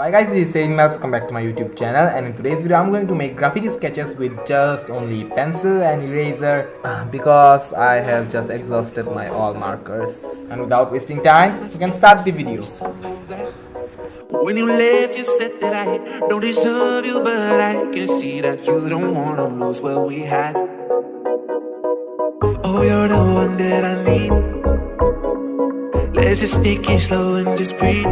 Hi guys, this is Serean. Welcome back to my YouTube channel, and in today's video I'm going to make graffiti sketches with just only pencil and eraser because I have just exhausted my all markers. And without wasting time, we can start the video. When you left, you said that I don't deserve you, but I can see that you don't wanna lose what we had. Oh, you're the one that I need. Let's just take it slow and just breathe.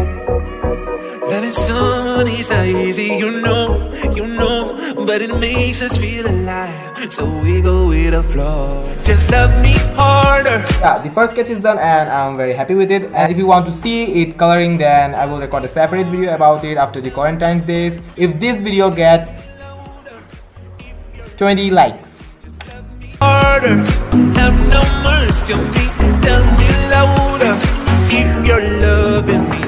Loving someone is not easy, you know, but it makes us feel alive, so we go with the flow. Just love me harder. Yeah, the first sketch is done and I'm very happy with it. And if you want to see it coloring, then I will record a separate video about it after the quarantine days. If this video get 20 likes. Harder, have no mercy on me, tell me louder if you're loving me.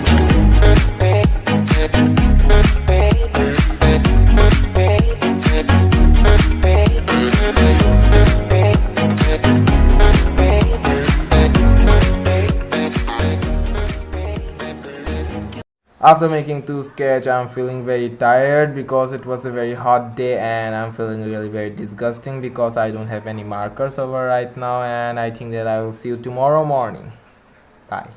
After making two sketches, I'm feeling very tired because it was a very hot day, and I'm feeling really very disgusting because I don't have any markers over right now, and I think that I will see you tomorrow morning. Bye.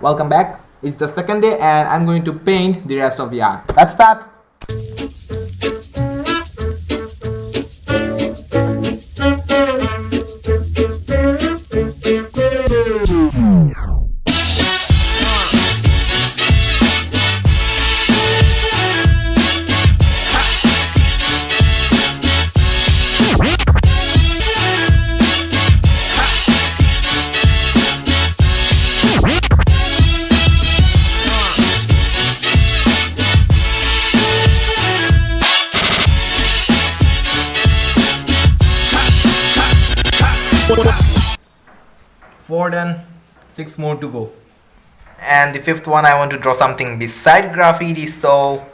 Welcome back. It's the second day and I'm going to paint the rest of the art. Let's start. Four done, 6 more to go. And the fifth one, I want to draw something beside graffiti, so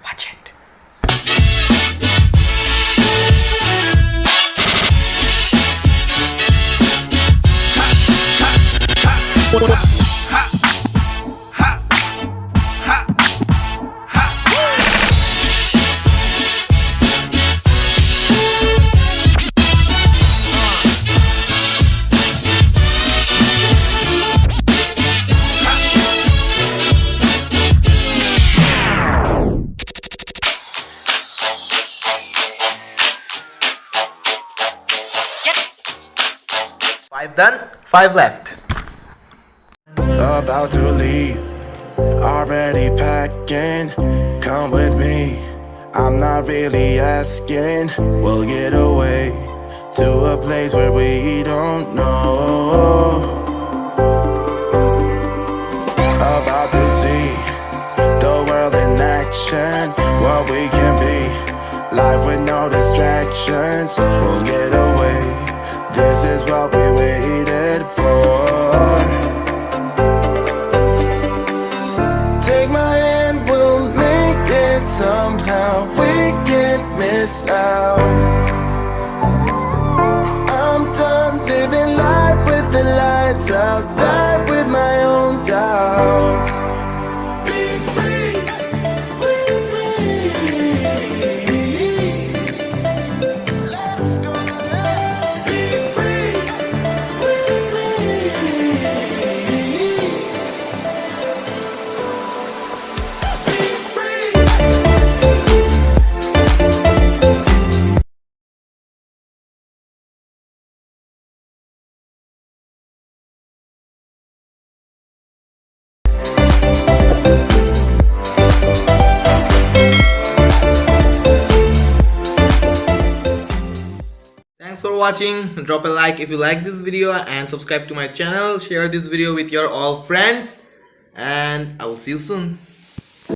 watch it. Five done, 5 left. About to leave, already packing. Come with me, I'm not really asking. We'll get away to a place where we don't know. About to see the world in action, what we can be, life with no distractions. We'll get away, this is what we waited for. Take my hand, we'll make it somehow. We can't miss out. I'm done living life with the lights out. Die with my own doubts. Be free with me. Let's go, let's be free with me. Be free. Thanks for watching. Drop a like if you like this video and subscribe to my channel. Share this video with your all friends, and I will see you soon.